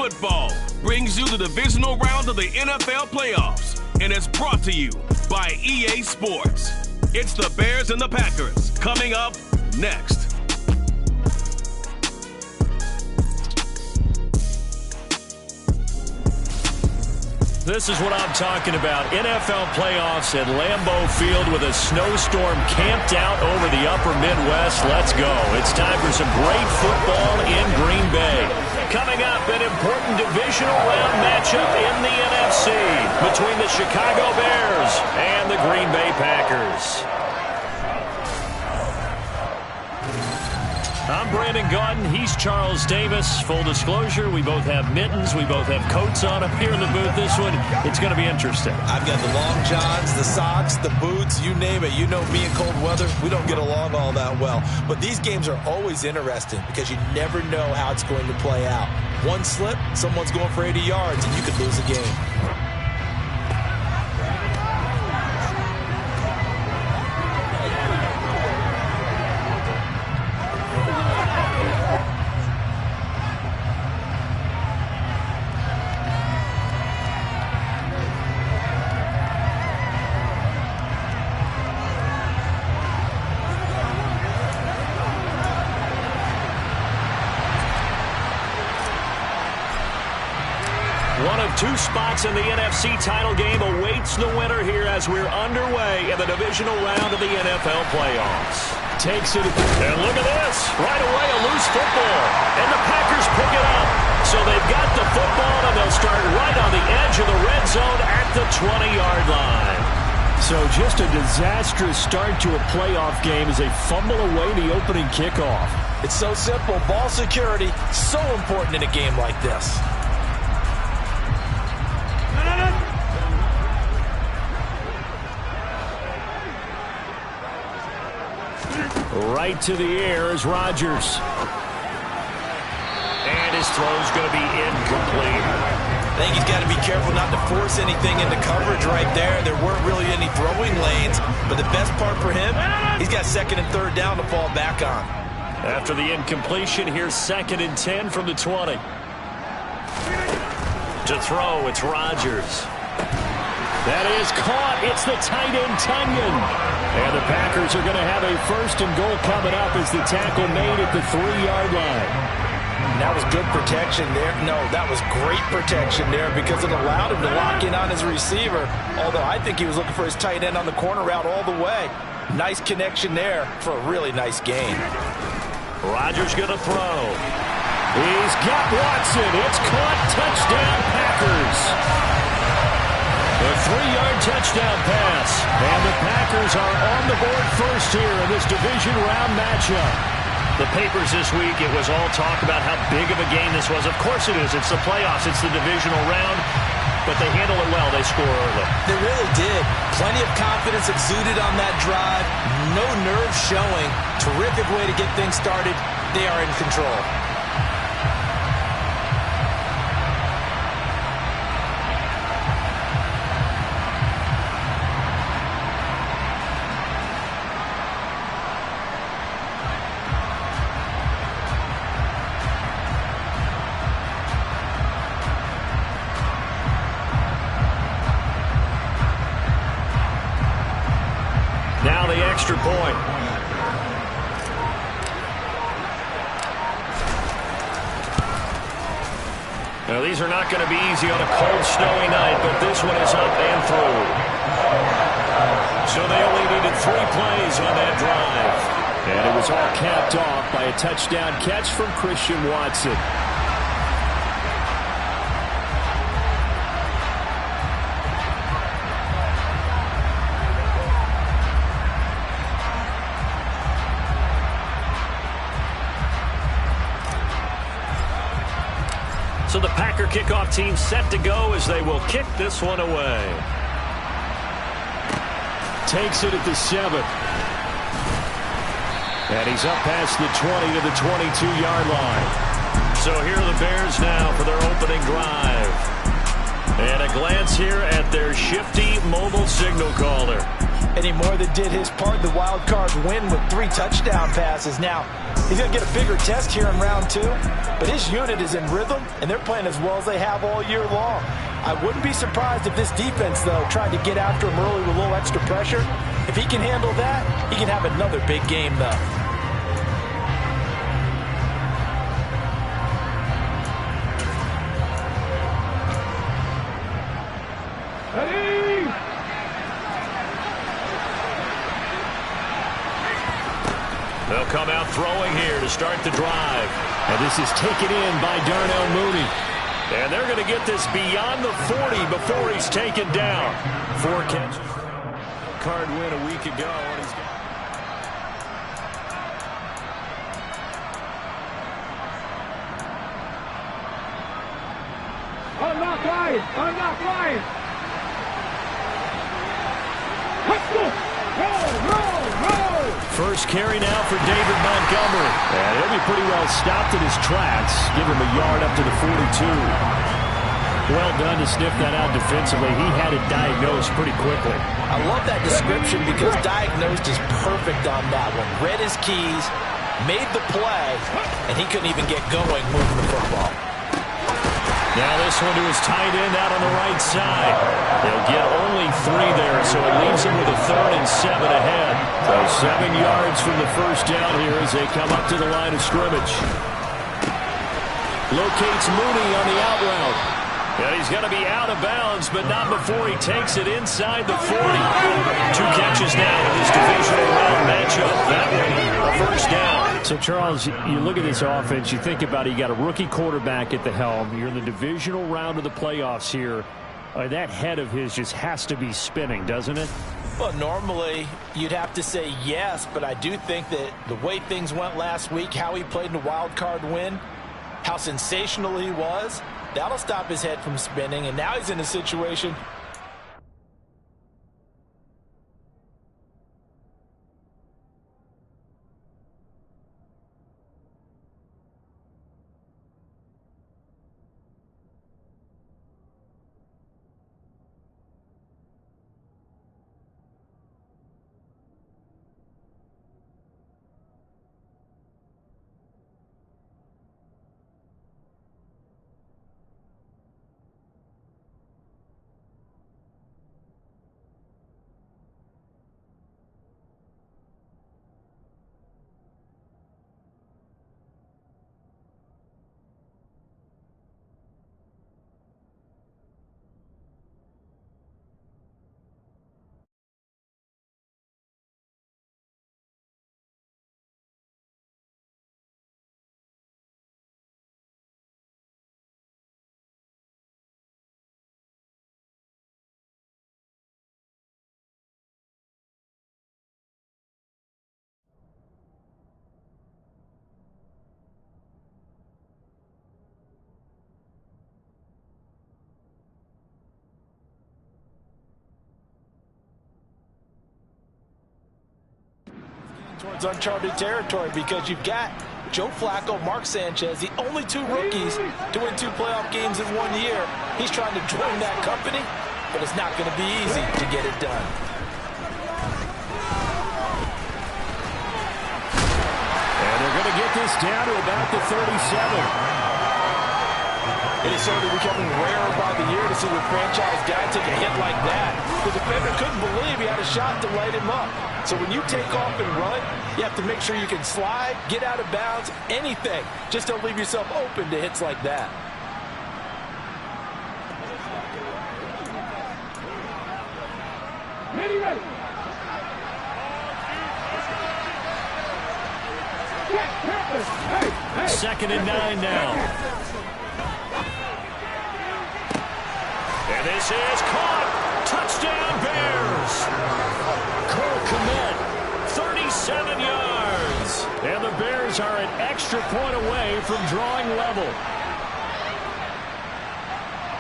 football brings you the divisional round of the NFL playoffs, and it's brought to you by EA Sports. It's the Bears and the Packers coming up next. This is what I'm talking about. NFL playoffs at Lambeau Field with a snowstorm camped out over the upper Midwest. Let's go. It's time for some great football in Green Bay. Coming up, an important divisional round matchup in the NFC between the Chicago Bears and the Green Bay Packers. I'm Brandon Gaudin. He's Charles Davis. Full disclosure, we both have mittens. We both have coats on up here in the booth. This one, it's going to be interesting. I've got the long johns, the socks, the boots, you name it. You know me in cold weather, we don't get along all that well. But these games are always interesting because you never know how it's going to play out. One slip, someone's going for 80 yards, and you could lose a game. One of two spots in the NFC title game awaits the winner here as we're underway in the divisional round of the NFL playoffs. Takes it, and look at this. Right away, a loose football, and the Packers pick it up. So they've got the football, and they'll start right on the edge of the red zone at the 20-yard line. So just a disastrous start to a playoff game as they fumble away the opening kickoff. It's so simple. Ball security, so important in a game like this. Right to the air is Rodgers. And his throw's going to be incomplete. I think he's got to be careful not to force anything into coverage right there. There weren't really any throwing lanes, but the best part for him, he's got second and third down to fall back on. After the incompletion, here's 2nd and 10 from the 20. To throw, it's Rodgers. That is caught. It's the tight end, Tunyon. And the Packers are going to have a 1st and goal coming up as the tackle made at the 3-yard line. That was good protection there. No, that was great protection there because it allowed him to lock in on his receiver. Although I think he was looking for his tight end on the corner route all the way. Nice connection there for a really nice gain. Rodgers going to throw. He's got Watson. It's caught. Touchdown, Packers. A 3-yard touchdown pass. And the Packers are on the board first here in this division round matchup. The papers this week, it was all talk about how big of a game this was. Of course it is. It's the playoffs. It's the divisional round. But they handle it well. They score early. They really did. Plenty of confidence exuded on that drive. No nerves showing. Terrific way to get things started. They are in control. Now the extra point. Now these are not going to be easy on a cold, snowy night, but this one is up and through. So they only needed 3 plays on that drive. And it was all capped off by a touchdown catch from Christian Watson. So the Packer kickoff team set to go as they will kick this one away. Takes it at the 7. And he's up past the 20 to the 22-yard line. So here are the Bears now for their opening drive. And a glance here at their shifty mobile signal caller. And he more than did his part in the wild card win with 3 touchdown passes. Now, he's going to get a bigger test here in round 2, but his unit is in rhythm, and they're playing as well as they have all year long. I wouldn't be surprised if this defense, though, tried to get after him early with a little extra pressure. If he can handle that, he can have another big game, though. They'll come out throwing here to start the drive. And this is taken in by Darnell Mooney. And they're going to get this beyond the 40 before he's taken down. 4 catches. Card win a week ago. And he's got... I'm not flying. I'm not flying. Let's go. Roll. First carry now for David Montgomery. And he'll be pretty well stopped in his tracks. Give him a yard up to the 42. Well done to sniff that out defensively. He had it diagnosed pretty quickly. I love that description because diagnosed is perfect on that one. Read his keys, made the play, and he couldn't even get going moving the football. Now this one to his tight end out on the right side. They'll get only 3 there, so it leaves him with a 3rd and 7 ahead. So 7 yards from the first down here as they come up to the line of scrimmage. Locates Mooney on the out route. And he's going to be out of bounds, but not before he takes it inside the 40. 2 catches now in this divisional round matchup. That one, a first down. So, Charles, you look at this offense, you think about it, you got a rookie quarterback at the helm. You're in the divisional round of the playoffs here. That head of his just has to be spinning, doesn't it? Well, normally you'd have to say yes, but I do think that the way things went last week, how he played in the wild card win, how sensational he was, that'll stop his head from spinning, and now he's in a situation. Towards uncharted territory because you've got Joe Flacco, Mark Sanchez, the only 2 rookies to win 2 playoff games in 1 year. He's trying to join that company, but it's not going to be easy to get it done. And they're going to get this down to about the 37. It is certainly becoming rarer by the year to see the franchise guy take a hit like that. The defender couldn't believe he had a shot to light him up. So when you take off and run, you have to make sure you can slide, get out of bounds, anything. Just don't leave yourself open to hits like that. Ready. 2nd and 9 now. And this is caught. Touchdown, Bears. Cole Kmet, 37 yards. And the Bears are an extra point away from drawing level.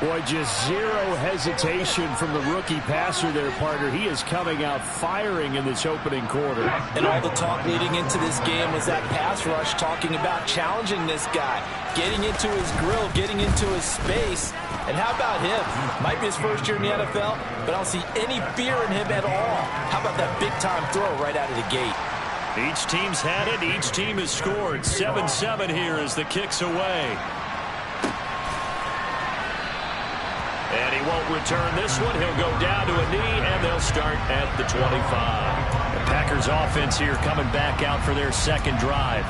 Boy, just zero hesitation from the rookie passer there, partner. He is coming out firing in this opening quarter. And all the talk leading into this game was that pass rush, talking about challenging this guy, getting into his grill, getting into his space. And how about him? Might be his first year in the NFL, but I don't see any fear in him at all. How about that big-time throw right out of the gate? Each team's had it. Each team has scored. 7-7 here as the kick's away. And he won't return this one. He'll go down to a knee, and they'll start at the 25. The Packers offense here coming back out for their second drive.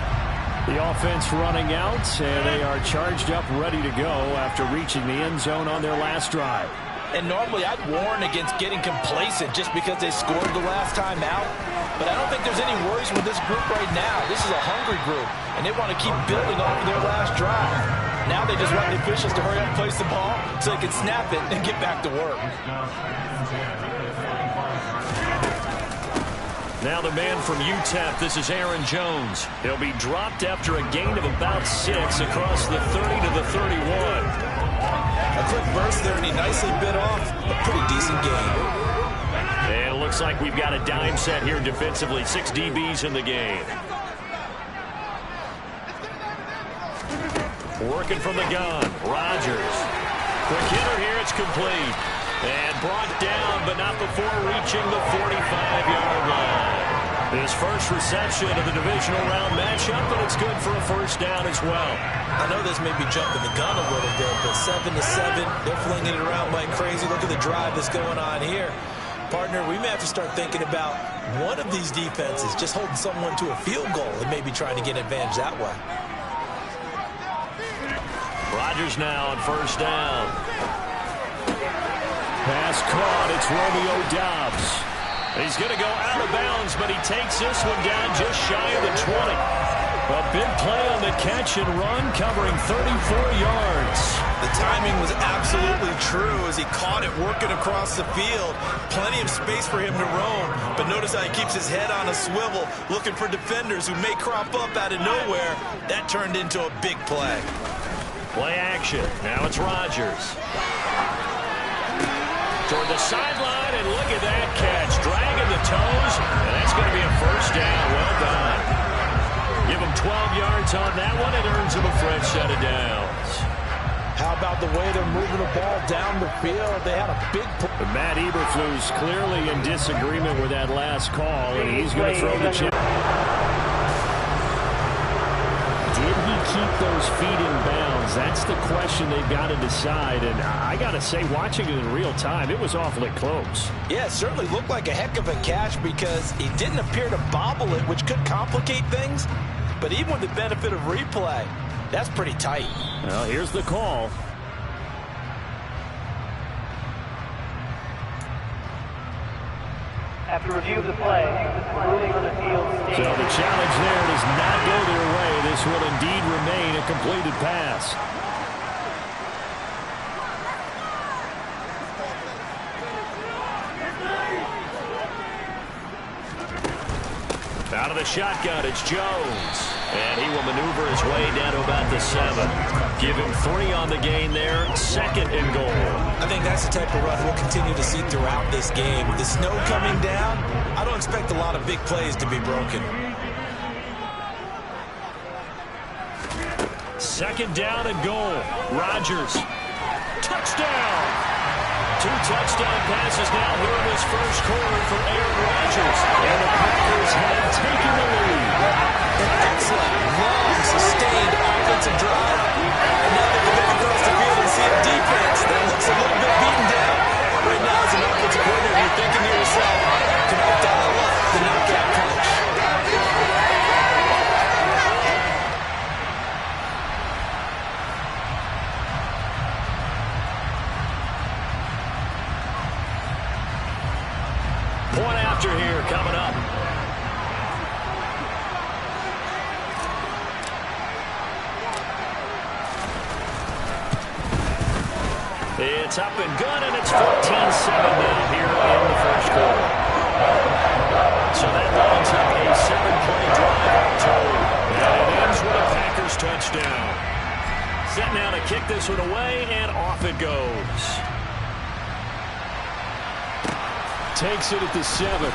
The offense running out, and they are charged up, ready to go after reaching the end zone on their last drive. And normally I'd warn against getting complacent just because they scored the last time out. But I don't think there's any worries with this group right now. This is a hungry group, and they want to keep building off of their last drive. Now they just want the officials to hurry up and place the ball so they can snap it and get back to work. Now the man from UTEP, this is Aaron Jones. He'll be dropped after a gain of about 6 across the 30 to the 31. A quick burst there, and he nicely bit off a pretty decent gain. And it looks like we've got a dime set here defensively. 6 DBs in the game. Working from the gun, Rodgers. Quick hitter here, it's complete. And brought down, but not before reaching the 45-yard line. His first reception of the divisional round matchup, but it's good for a first down as well. I know this may be jumping the gun a little bit, but 7-7, they're flinging it around like crazy. Look at the drive that's going on here. Partner, we may have to start thinking about one of these defenses just holding someone to a field goal and maybe trying to get an advantage that way. Rodgers now on first down. Pass caught. It's Romeo Doubs. He's going to go out of bounds, but he takes this one down just shy of the 20. A big play on the catch and run, covering 34 yards. The timing was absolutely true as he caught it working across the field. Plenty of space for him to roam, but notice how he keeps his head on a swivel, looking for defenders who may crop up out of nowhere. That turned into a big play. Play action. Now it's Rodgers. Toward the sideline, and look at that catch. Dragging the toes, and that's going to be a first down. Well done. Give him 12 yards on that one. It earns him a fresh set of downs. How about the way they're moving the ball down the field? They had a big... Matt Eberflus clearly in disagreement with that last call, and he's going to throw the chip. Did he keep those feet in bounds? That's the question they've got to decide. And I got to say, watching it in real time, it was awfully close. Yeah, it certainly looked like a heck of a catch because he didn't appear to bobble it, which could complicate things. But even with the benefit of replay, that's pretty tight. Well, here's the call. After review of the play, the ruling on the field states... So the challenge there does not go their way. This will indeed remain a completed pass. Out of the shotgun, it's Jones. And he will maneuver his way down to about the 7. Give him 3 on the gain there. 2nd and goal. I think that's the type of run we'll continue to see throughout this game. With the snow coming down, I don't expect a lot of big plays to be broken. 2nd down and goal. Rodgers. Touchdown! 2 touchdown passes now here in this first quarter for Aaron Rodgers. And the Packers have taken the lead. An excellent, long, sustained offensive drive. And now they can look across the field and see a defense that looks a little bit beaten down. Right now, as an offensive coordinator, you're thinking to yourself, connect out of luck, the knockout punch. Point after here coming up. It's up and good, and it's 14-7 now here in the first quarter. So that lines up a 7-play drive total. And it ends with a Packers touchdown. Set now to kick this one away, and off it goes. Takes it at the 7.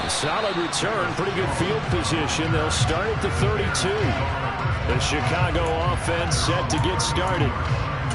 A solid return, pretty good field position. They'll start at the 32. The Chicago offense set to get started.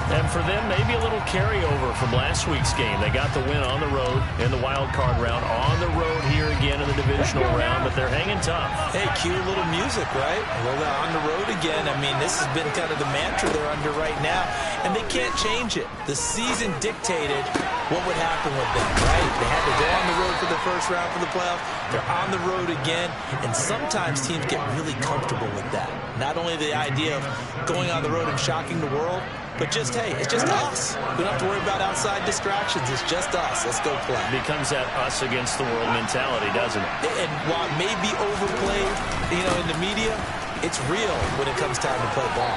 And for them, maybe a little carryover from last week's game. They got the win on the road in the wild card round, on the road here again in the divisional round, but they're hanging tough. Hey, cue a little music, right? Well, they're on the road again. I mean, this has been kind of the mantra they're under right now, and they can't change it. The season dictated what would happen with them, right? They had to go on the road for the first round for the playoffs. They're on the road again, and sometimes teams get really comfortable with that. Not only the idea of going on the road and shocking the world, but just, hey, it's just us. We don't have to worry about outside distractions. It's just us. Let's go play. It becomes that us against the world mentality, doesn't it? And while it may be overplayed, in the media, it's real when it comes time to play ball.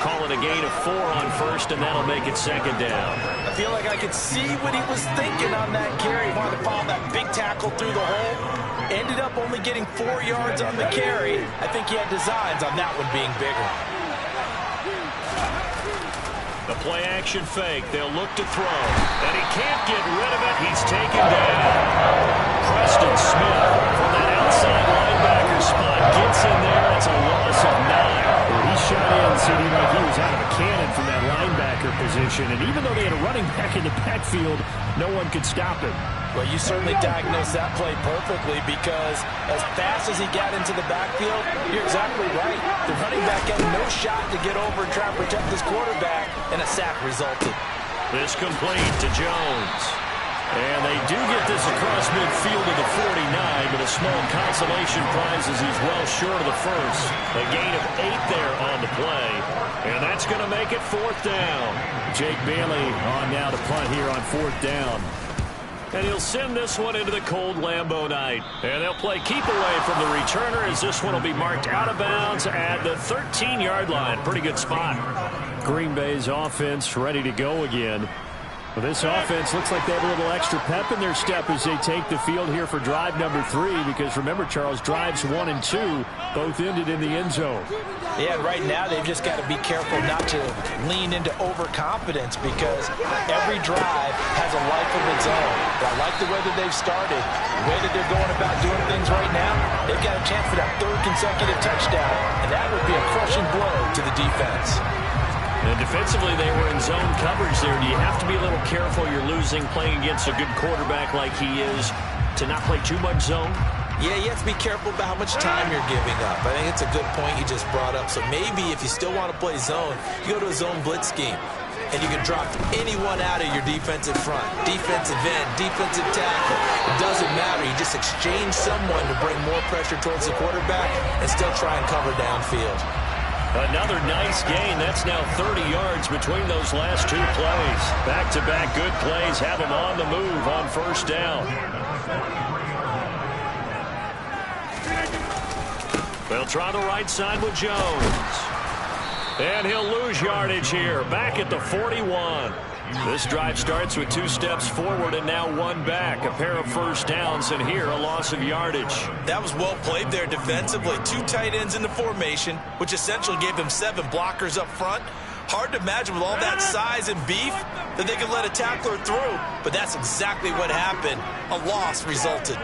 Call it a gain of 4 on first, and that'll make it second down. I feel like I could see what he was thinking on that carry. He wanted to follow that big tackle through the hole. Ended up only getting 4 yards on the carry. I think he had designs on that one being bigger. The play-action fake. They'll look to throw. And he can't get rid of it. He's taken down. Preston Smith from that outside linebacker spot gets in there. It's a loss of 9. He shot in, seeming like he was out of a cannon from that linebacker position. And even though they had a running back in the backfield, no one could stop him. Well, you certainly diagnosed that play perfectly, because as fast as he got into the backfield, you're exactly right. The running back had no shot to get over and try to protect his quarterback, and a sack resulted. This complete to Jones. And they do get this across midfield to the 49, but a small consolation prize as he's well short of the first. A gain of 8 there on the play. And that's going to make it 4th down. Jake Bailey on now to punt here on 4th down. And he'll send this one into the cold Lambeau night. And they'll play keep away from the returner, as this one will be marked out of bounds at the 13-yard line. Pretty good spot. Green Bay's offense ready to go again. Well, this offense looks like they have a little extra pep in their step as they take the field here for drive number 3, because remember, Charles, drives 1 and 2 both ended in the end zone. Yeah, right now they've just got to be careful not to lean into overconfidence, because every drive has a life of its own. But I like the way that they've started, the way that they're going about doing things right now. They've got a chance for that 3rd consecutive touchdown, and that would be a crushing blow to the defense. And defensively, they were in zone coverage there. Do you have to be a little careful? You're losing, playing against a good quarterback like he is, to not play too much zone? Yeah, you have to be careful about how much time you're giving up. I think it's a good point you just brought up. So maybe if you still want to play zone, you go to a zone blitz scheme, and you can drop anyone out of your defensive front. Defensive end, defensive tackle. It doesn't matter. You just exchange someone to bring more pressure towards the quarterback and still try and cover downfield. Another nice gain. That's now 30 yards between those last 2 plays. Back-to-back good plays have him on the move on 1st down. They'll try the right side with Jones. And he'll lose yardage here. Back at the 41. This drive starts with 2 steps forward and now 1 back. A pair of 1st downs, and here a loss of yardage. That was well played there defensively. 2 tight ends in the formation, which essentially gave them 7 blockers up front. Hard to imagine with all that size and beef that they could let a tackler through, but that's exactly what happened. A loss resulted.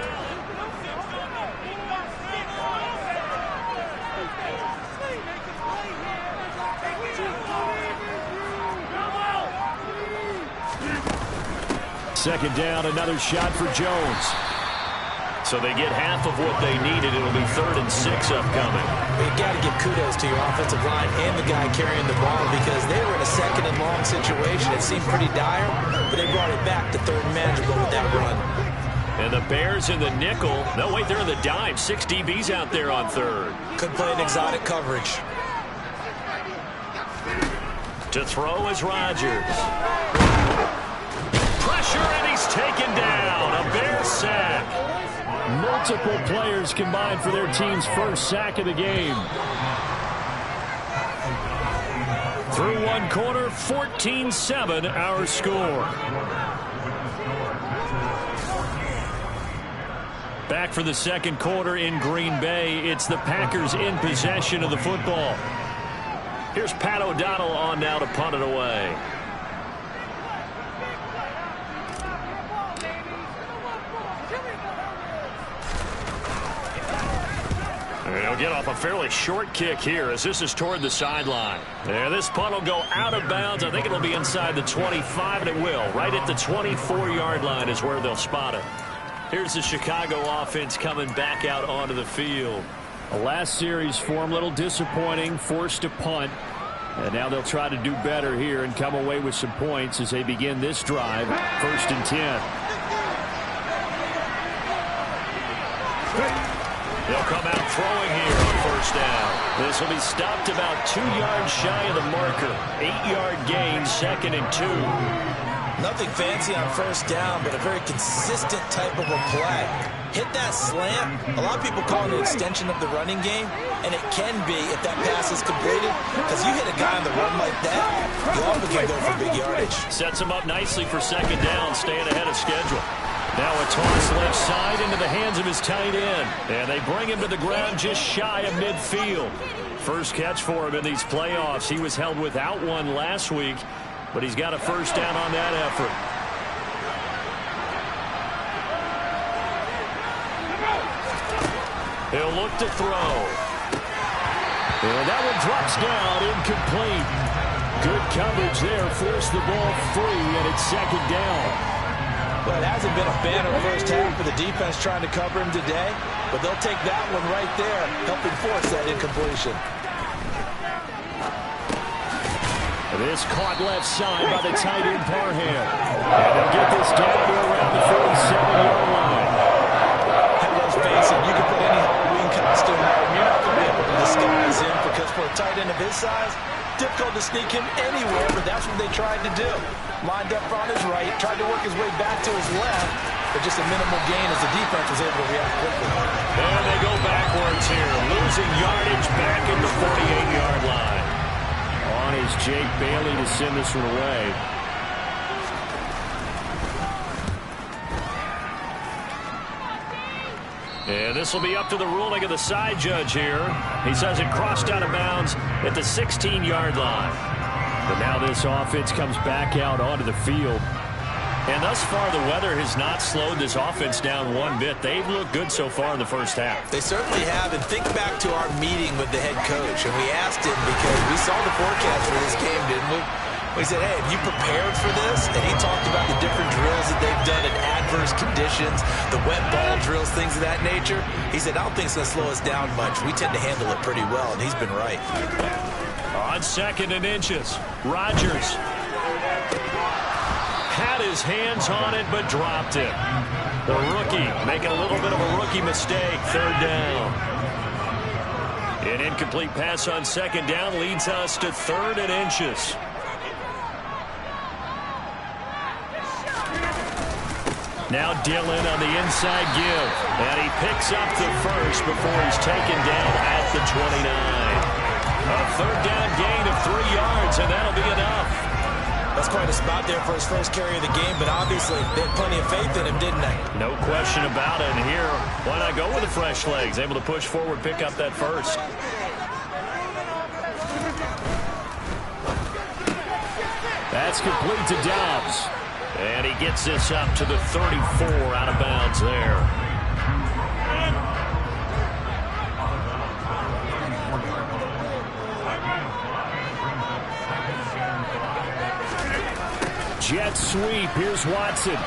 Second down, another shot for Jones. So they get half of what they needed. It'll be 3rd and 6 upcoming. You've got to give kudos to your offensive line and the guy carrying the ball, because they were in a 2nd and long situation. It seemed pretty dire, but they brought it back to 3rd and manageable with that run. And the Bears in the nickel. No, wait, they're in the dime. 6 DBs out there on 3rd. Could play an exotic coverage. To throw is Rodgers. Pressure, and he's taken down. A Bears sack. Multiple players combined for their team's 1st sack of the game. Through 1 quarter, 14-7 our score. Back for the second quarter in Green Bay. It's the Packers in possession of the football. Here's Pat O'Donnell on now to punt it away. He'll get off a fairly short kick here as this is toward the sideline. Yeah, this punt will go out of bounds. I think it'll be inside the 25, and it will. Right at the 24-yard line is where they'll spot it. Here's the Chicago offense coming back out onto the field. A last series for him, a little disappointing, forced to punt. And now they'll try to do better here and come away with some points as they begin this drive. 1st and 10. They'll come out throwing here on 1st down. This will be stopped about 2 yards shy of the marker. 8-yard gain, 2nd and 2. Nothing fancy on 1st down, but a very consistent type of a play. Hit that slant. A lot of people call it an extension of the running game, and it can be if that pass is completed, because you hit a guy on the run like that, you often can go for big yardage. Sets him up nicely for 2nd down, staying ahead of schedule. Now a toss left side into the hands of his tight end. And they bring him to the ground just shy of midfield. First catch for him in these playoffs. He was held without one last week, but he's got a 1st down on that effort. He'll look to throw. And that one drops down, incomplete. Good coverage there, forced the ball free, and it's 2nd down. Well, it hasn't been a banner first half for the defense trying to cover him today, but they'll take that one right there, helping force that incompletion. This caught left side by the tight end Parham. And they'll get this down to around the 47-yard line. And let's face it, you can put any Halloween costume on, you're not going to be able to disguise him, because for a tight end of his size, difficult to sneak him anywhere, but that's what they tried to do. Lined up on his right, tried to work his way back to his left, but just a minimal gain as the defense was able to react quickly. And they go backwards here, losing yardage back at the 48-yard line. On is Jake Bailey to send this one away. And this will be up to the ruling of the side judge here. He says it crossed out of bounds at the 16-yard line. But now this offense comes back out onto the field. And thus far, the weather has not slowed this offense down one bit. They've looked good so far in the first half. They certainly have. And think back to our meeting with the head coach. And we asked him, because we saw the forecast for this game, didn't we? We said, hey, have you prepared for this? And he talked about the different drills that they've done in adverse conditions, the wet ball drills, things of that nature. He said, I don't think it's going to slow us down much. We tend to handle it pretty well, and he's been right. On 2nd and inches, Rodgers had his hands on it, but dropped it. The rookie making a little bit of a rookie mistake. 3rd down. An incomplete pass on 2nd down leads us to 3rd and inches. Now Dillon on the inside give. And he picks up the first before he's taken down at the 29. A 3rd down gain of 3 yards, and that'll be enough. That's quite a spot there for his first carry of the game, but obviously they had plenty of faith in him, didn't they? No question about it. And here, why not go with the fresh legs? Able to push forward, pick up that first. That's complete to Dobbs. And he gets this up to the 34, out of bounds there. Jet sweep. Here's Watson.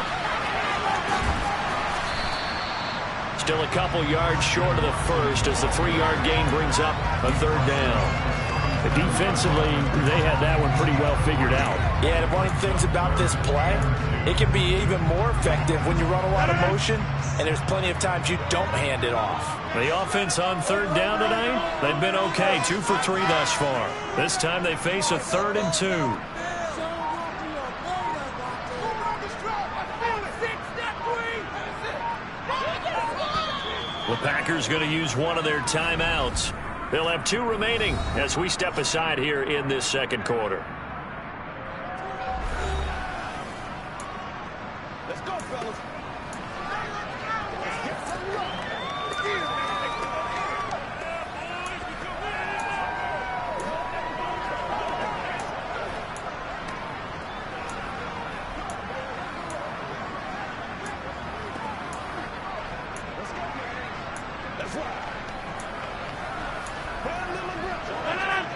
Still a couple yards short of the first as the 3-yard gain brings up a 3rd down. But defensively, they had that one pretty well figured out. Yeah, and one of the things about this play, it can be even more effective when you run a lot of motion, and there's plenty of times you don't hand it off. The offense on 3rd down tonight, they've been okay, 2 for 3 thus far. This time they face a 3rd and 2. The Packers going to use one of their timeouts. They'll have 2 remaining as we step aside here in this second quarter. Let's go, fellas.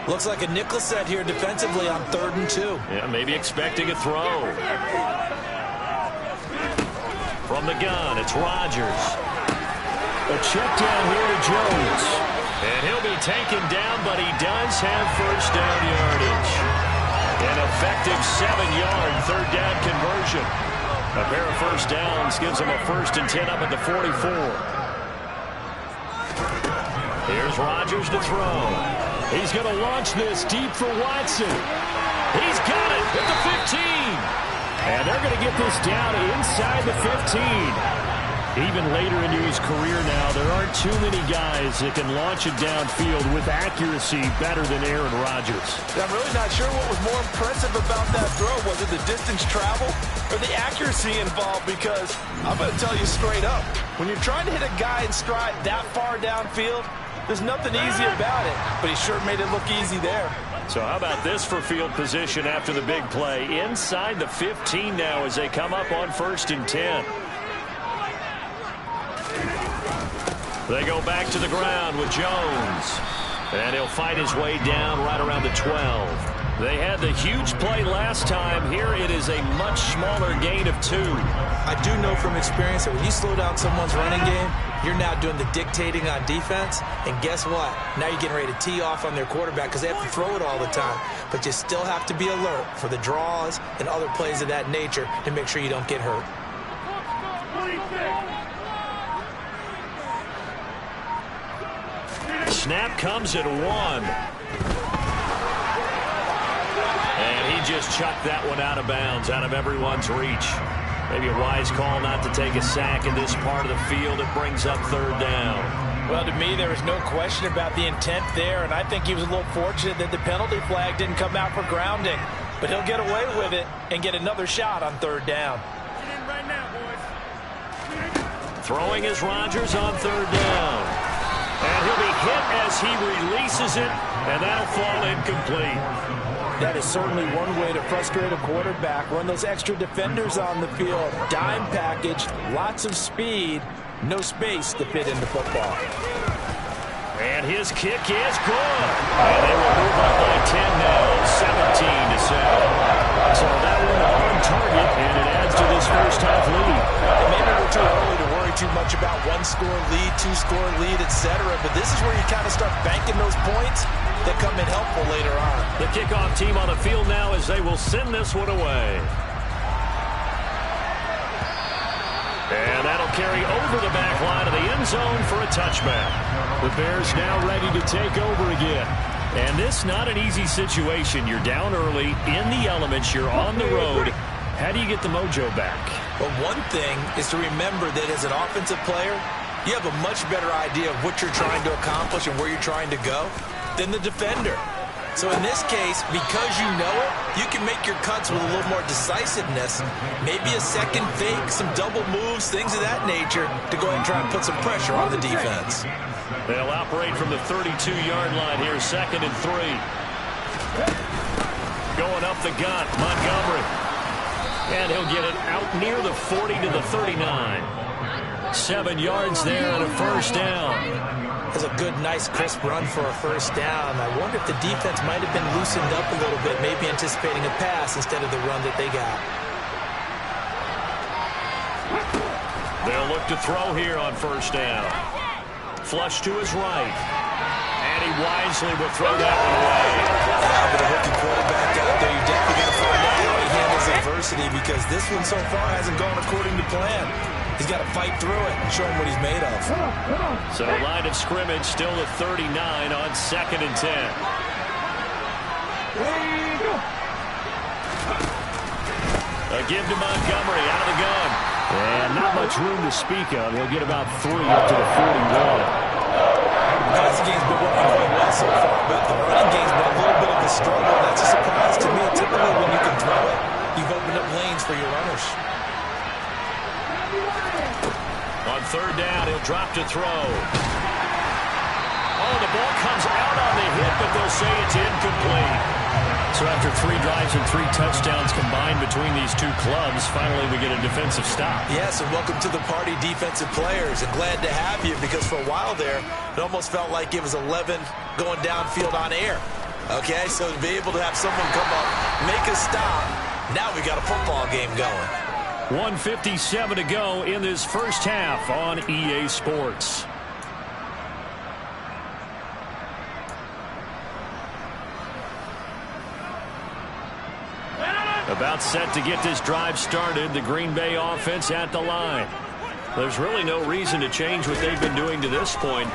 Looks like a nickel set here defensively on 3rd and 2. Yeah, maybe expecting a throw. From the gun, it's Rodgers. A check down here to Jones. And he'll be taken down, but he does have first down yardage. An effective 7-yard third down conversion. A pair of first downs gives him a 1st and 10 up at the 44. Here's Rodgers to throw. He's going to launch this deep for Watson. He's got it at the 15. And they're going to get this down inside the 15. Even later into his career now, there aren't too many guys that can launch it downfield with accuracy better than Aaron Rodgers. I'm really not sure what was more impressive about that throw. Was it the distance traveled or the accuracy involved? Because I'm going to tell you straight up, when you're trying to hit a guy in stride that far downfield, there's nothing easy about it. But he sure made it look easy there. So how about this for field position after the big play? Inside the 15 now as they come up on 1st and 10. They go back to the ground with Jones. And he'll fight his way down right around the 12. They had the huge play last time. Here it is a much smaller gain of 2. I do know from experience that when you slow down someone's running game, you're now doing the dictating on defense. And guess what? Now you're getting ready to tee off on their quarterback because they have to throw it all the time. But you still have to be alert for the draws and other plays of that nature to make sure you don't get hurt. Snap comes at 1. And he just chucked that one out of bounds, out of everyone's reach. Maybe a wise call not to take a sack in this part of the field. It brings up 3rd down. Well, to me, there was no question about the intent there, and I think he was a little fortunate that the penalty flag didn't come out for grounding. But he'll get away with it and get another shot on 3rd down. Throwing is Rodgers on 3rd down. And he'll be hit as he releases it, and that'll fall incomplete. That is certainly one way to frustrate a quarterback. Run those extra defenders on the field. Dime package, lots of speed, no space to fit into football. And his kick is good. And they will move up by 10 now, 17-7. So that one on target, and it adds to this first half lead. Maybe we're too early to worry too much about 1-score lead, 2-score lead, etc. But this is where you kind of start banking those points that come in helpful later on. The kickoff team on the field now as they will send this one away. And that'll carry over the back line of the end zone for a touchback. The Bears now ready to take over again. And this not an easy situation. You're down early, in the elements, you're on the road. How do you get the mojo back? Well, one thing is to remember that as an offensive player, you have a much better idea of what you're trying to accomplish and where you're trying to go than the defender. So in this case, because you know it, you can make your cuts with a little more decisiveness. Maybe a second fake, some double moves, things of that nature to go ahead and try and put some pressure on the defense. They'll operate from the 32-yard line here, 2nd and 3. Going up the gut, Montgomery. And he'll get it out near the 40 to the 39. 7 yards there and a first down. That's a good, nice, crisp run for a first down. I wonder if the defense might have been loosened up a little bit, maybe anticipating a pass instead of the run that they got. They'll look to throw here on first down. Flush to his right. And he wisely will throw that one away. With a rookie quarterback out there, you're definitely going to find out how he handles adversity because this one so far hasn't gone according to plan. He's got to fight through it and show him what he's made of. So line of scrimmage still at 39 on 2nd and 10. A give to Montgomery out of the gun. And not much room to speak of. He'll get about 3 up to the 41. The passing game's been working quite well so far, but the running game's been a little bit of a struggle. That's a surprise to me. Typically, when you can throw it, you've opened up lanes for your runners. On 3rd down, he'll drop to throw. Oh, the ball comes out on the hit, but they'll say it's incomplete. So So after 3 drives and 3 touchdowns combined between these two clubs, finally we get a defensive stop. Yes, and welcome to the party, defensive players. And glad to have you, because for a while there, it almost felt like it was 11 going downfield on air. Okay, so to be able to have someone come up, make a stop, now we got a football game going. 1:57 to go in this first half on EA Sports. About set to get this drive started, the Green Bay offense at the line. There's really no reason to change what they've been doing to this point.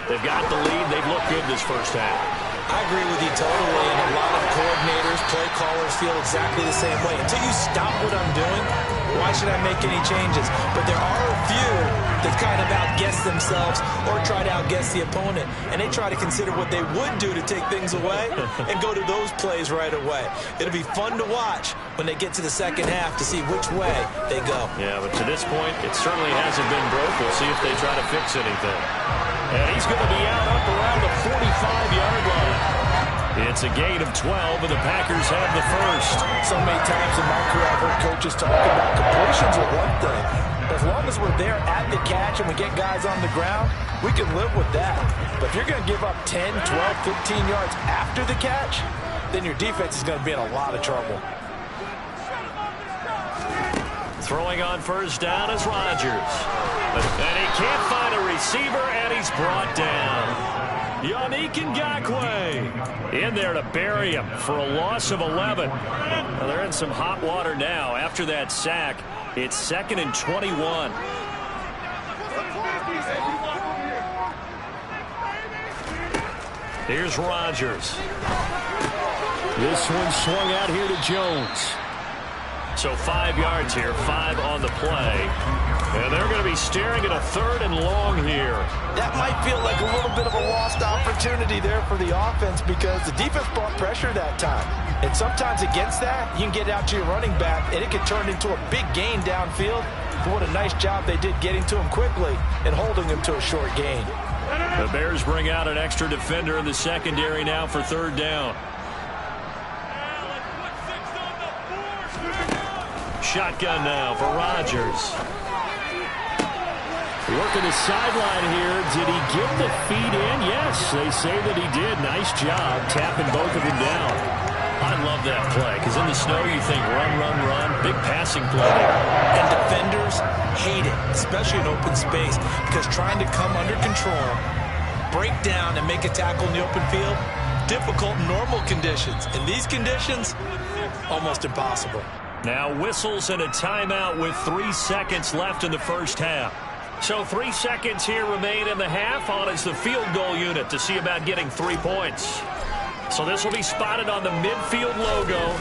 They've got the lead. They've looked good this first half. I agree with you totally, and a lot of coordinators, play callers feel exactly the same way. Until you stop what I'm doing, why should I make any changes? But there are a few that kind of outguess themselves or try to outguess the opponent, and they try to consider what they would do to take things away and go to those plays right away. It'll be fun to watch when they get to the second half to see which way they go. Yeah, but to this point, it certainly hasn't been broke. We'll see if they try to fix anything. And he's going to be out up around the 45-yard line. It's a gain of 12, and the Packers have the first. So many times in my career, I've heard coaches talk about completions are one thing. As long as we're there at the catch and we get guys on the ground, we can live with that. But if you're going to give up 10, 12, 15 yards after the catch, then your defense is going to be in a lot of trouble. Throwing on first down is Rodgers. And he can't find a receiver, and he's brought down. Yannick Ngakoue in there to bury him for a loss of 11. Well, they're in some hot water now. After that sack, it's 2nd and 21. Here's Rodgers. This one swung out here to Jones. So 5 yards here, 5 on the play. And they're going to be staring at a 3rd and long here. That might feel like a little bit of a lost opportunity there for the offense, because the defense brought pressure that time. And sometimes against that, you can get out to your running back, and it can turn into a big gain downfield. But what a nice job they did getting to him quickly and holding him to a short gain. The Bears bring out an extra defender in the secondary now for 3rd down. Shotgun now for Rodgers. Working the sideline here. Did he get the feet in? Yes, they say that he did. Nice job tapping both of them down. I love that play, because in the snow you think run, run, run. Big passing play. And defenders hate it, especially in open space, because trying to come under control, break down, and make a tackle in the open field, difficult in normal conditions. In these conditions, almost impossible. Now whistles and a timeout with 3 seconds left in the first half. So 3 seconds here remain in the half. On is the field goal unit to see about getting 3 points. So this will be spotted on the midfield logo.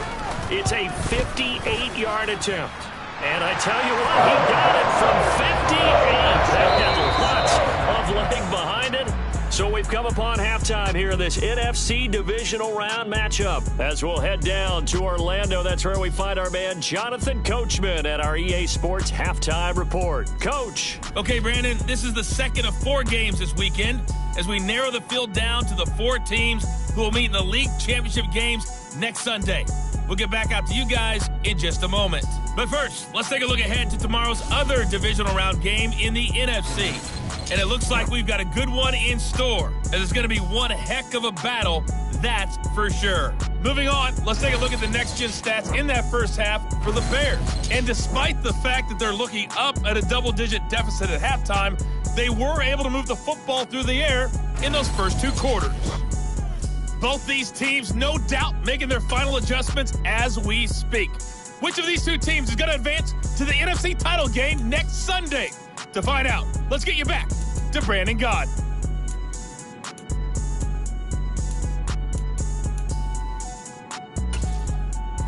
It's a 58-yard attempt. And I tell you what, he got it from 58. That had lots of leg behind it. So we've come upon halftime here in this NFC Divisional Round matchup. As we'll head down to Orlando, that's where we find our man Jonathan Coachman at our EA Sports Halftime Report. Coach. Okay, Brandon, this is the second of 4 games this weekend as we narrow the field down to the 4 teams who will meet in the league championship games next Sunday. We'll get back out to you guys in just a moment. But first, let's take a look ahead to tomorrow's other Divisional Round game in the NFC. And it looks like we've got a good one in store, as it's going to be one heck of a battle, that's for sure. Moving on, let's take a look at the next-gen stats in that first half for the Bears. And despite the fact that they're looking up at a double-digit deficit at halftime, they were able to move the football through the air in those first 2 quarters. Both these teams, no doubt, making their final adjustments as we speak. Which of these 2 teams is going to advance to the NFC title game next Sunday? To find out, let's get you back to Brandon God.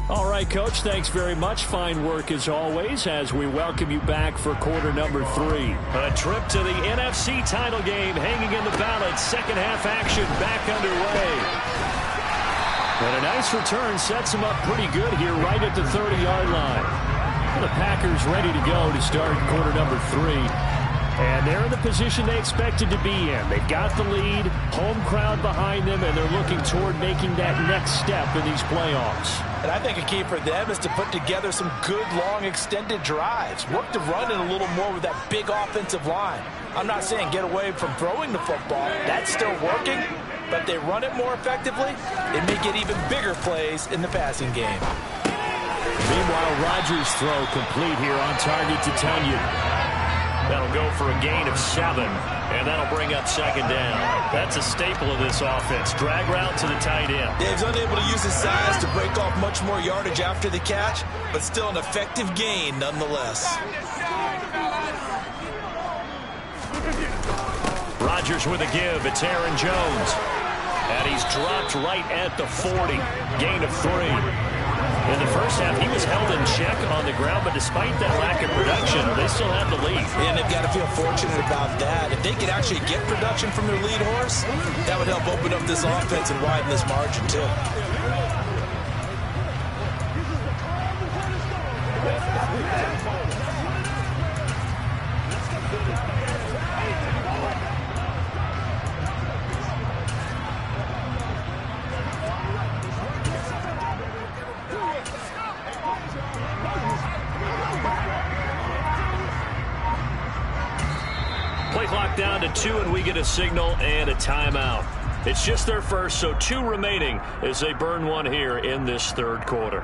All right, Coach, thanks very much. Fine work as always as we welcome you back for quarter number 3. A trip to the NFC title game hanging in the balance. Second half action back underway. And a nice return sets them up pretty good here right at the 30-yard line. The Packers ready to go to start quarter number 3. And they're in the position they expected to be in. They've got the lead, home crowd behind them, and they're looking toward making that next step in these playoffs. And I think a key for them is to put together some good, long, extended drives. Work the run in a little more with that big offensive line. I'm not saying get away from throwing the football. That's still working. But if they run it more effectively, they may get even bigger plays in the passing game. Meanwhile, Rodgers' throw complete here on target to Tunyon. That'll go for a gain of 7, and that'll bring up second down. That's a staple of this offense. Drag route to the tight end. Dave's unable to use his size to break off much more yardage after the catch, but still an effective gain nonetheless. Rodgers with a give. It's Aaron Jones. And he's dropped right at the 40. Gain of 3. In the first half, he was held in check on the ground, but despite that lack of production, they still have the lead. And they've got to feel fortunate about that. If they could actually get production from their lead horse, that would help open up this offense and widen this margin, too. Play clock down to 2, and we get a signal and a timeout. It's just their first, so 2 remaining as they burn one here in this third quarter.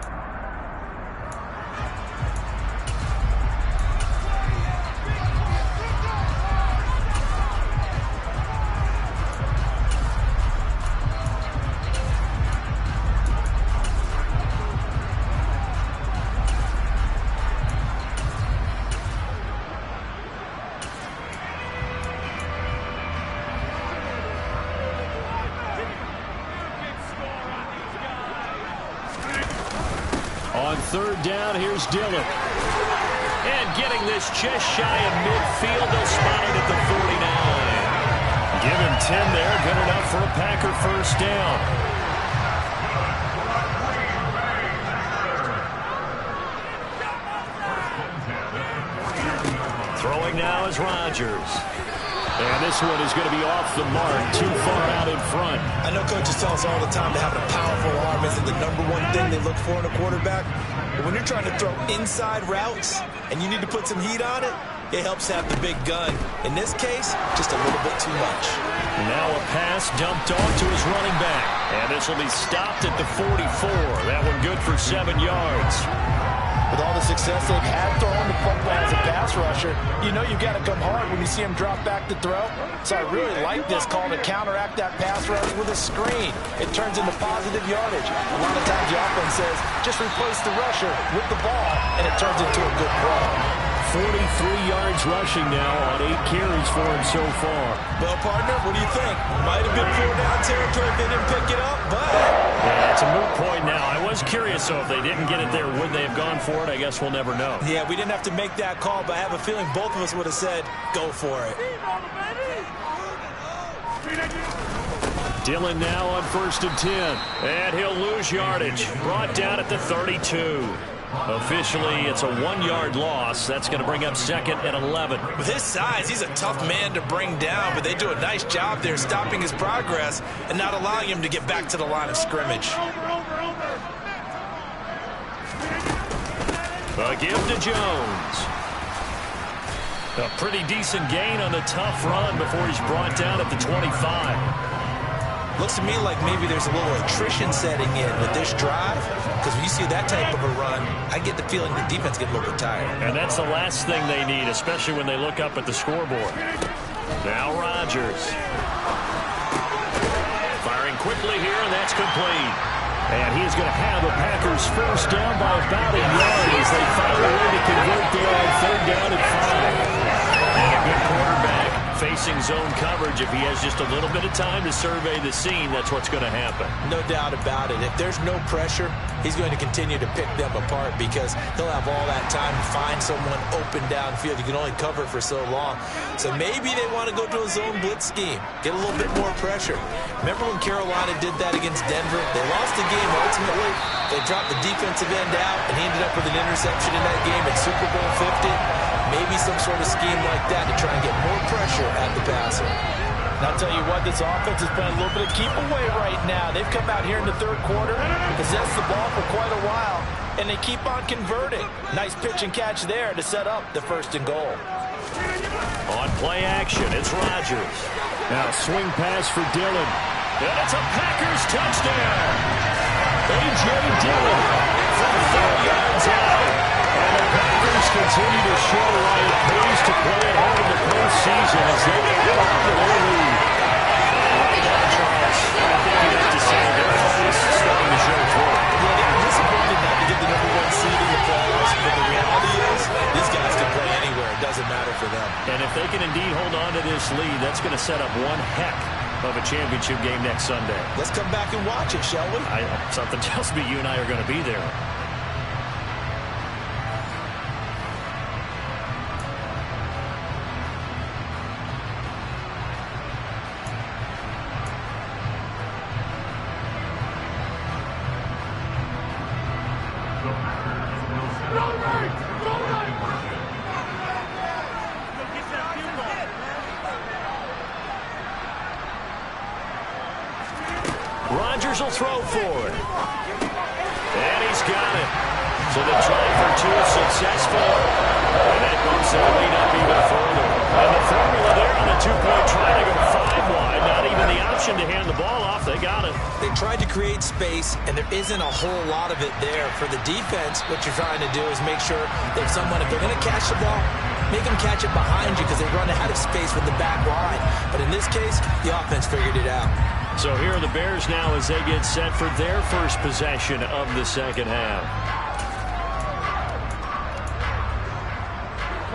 On third down, here's Dillon. And getting this just shy of midfield, they'll spot it at the 49. Give him 10 there, good enough for a Packer first down. Throwing now is Rodgers. And this one is going to be off the mark, too far out in front. I know coaches tell us all the time that having a powerful arm isn't the #1 thing they look for in a quarterback. But when you're trying to throw inside routes and you need to put some heat on it, it helps have the big gun. In this case, just a little bit too much. Now a pass dumped off to his running back. And this will be stopped at the 44. That one good for 7 yards. With all the success they've had throwing the football as a pass rusher, you know you've got to come hard when you see him drop back to throw. So I really like this call to counteract that pass rush with a screen. It turns into positive yardage. A lot of times the offense says, just replace the rusher with the ball, and it turns into a good play. 43 yards rushing now on 8 carries for him so far. Well, partner, what do you think? Might have been 4-down territory if they didn't pick it up, but... Yeah, it's a moot point now. I was curious, so if they didn't get it there, would they have gone for it? I guess we'll never know. Yeah, we didn't have to make that call, but I have a feeling both of us would have said, go for it. Dillon now on 1st and 10. And he'll lose yardage. Brought down at the 32. Officially, it's a 1-yard loss. That's going to bring up 2nd and 11. With his size, he's a tough man to bring down, but they do a nice job there stopping his progress and not allowing him to get back to the line of scrimmage. A give to Jones. A pretty decent gain on the tough run before he's brought down at the 25. Looks to me like maybe there's a little attrition setting in with this drive, because when you see that type of a run, I get the feeling the defense gets a little bit tired. And that's the last thing they need, especially when they look up at the scoreboard. Now Rodgers. Firing quickly here, and that's complete. And he's going to have the Packers first down by about a yard as they find a way to convert there on 3rd down and 5. And a good quarterback facing zone coverage. If he has just a little bit of time to survey the scene, that's what's going to happen. No doubt about it. If there's no pressure, he's going to continue to pick them apart because he'll have all that time to find someone open downfield. You can only cover for so long. So maybe they want to go to a zone blitz scheme, get a little bit more pressure. Remember when Carolina did that against Denver? They lost the game ultimately. They dropped the defensive end out, and he ended up with an interception in that game at Super Bowl 50. maybe some sort of scheme like that to try and get more pressure at the passer. And I'll tell you what, this offense is playing a little bit of keep away right now. They've come out here in the third quarter, possessed the ball for quite a while, and they keep on converting. Nice pitch and catch there to set up the 1st and goal. On play action, it's Rodgers. Now swing pass for Dillon. And it's a Packers touchdown. A.J. Dillon from 4 yards out. And the Packers continue to show why it pays to play at home in the postseason as they get out to their lead. Right now, Charles, I think you'd have to say they're almost starting to show through. Yeah, they were disappointed not to get the #1 seed in the playoffs, but the reality is these guys can play anywhere. It doesn't matter for them. And if they can indeed hold on to this lead, that's going to set up one heck of a championship game next Sunday. Let's come back and watch it, shall we? Something tells me you and I are going to be there. Rodgers will throw for it. And he's got it. So the try for 2 is successful. And that bumps their lead up even further. And the formula there on a 2-point try to go 5 wide. Not even the option to hand the ball off. They got it. They tried to create space, and there isn't a whole lot of it there. For the defense, what you're trying to do is make sure that if they're going to catch the ball, make them catch it behind you because they run out of space with the back line. But in this case, the offense figured it out. So here are the Bears now as they get set for their first possession of the second half.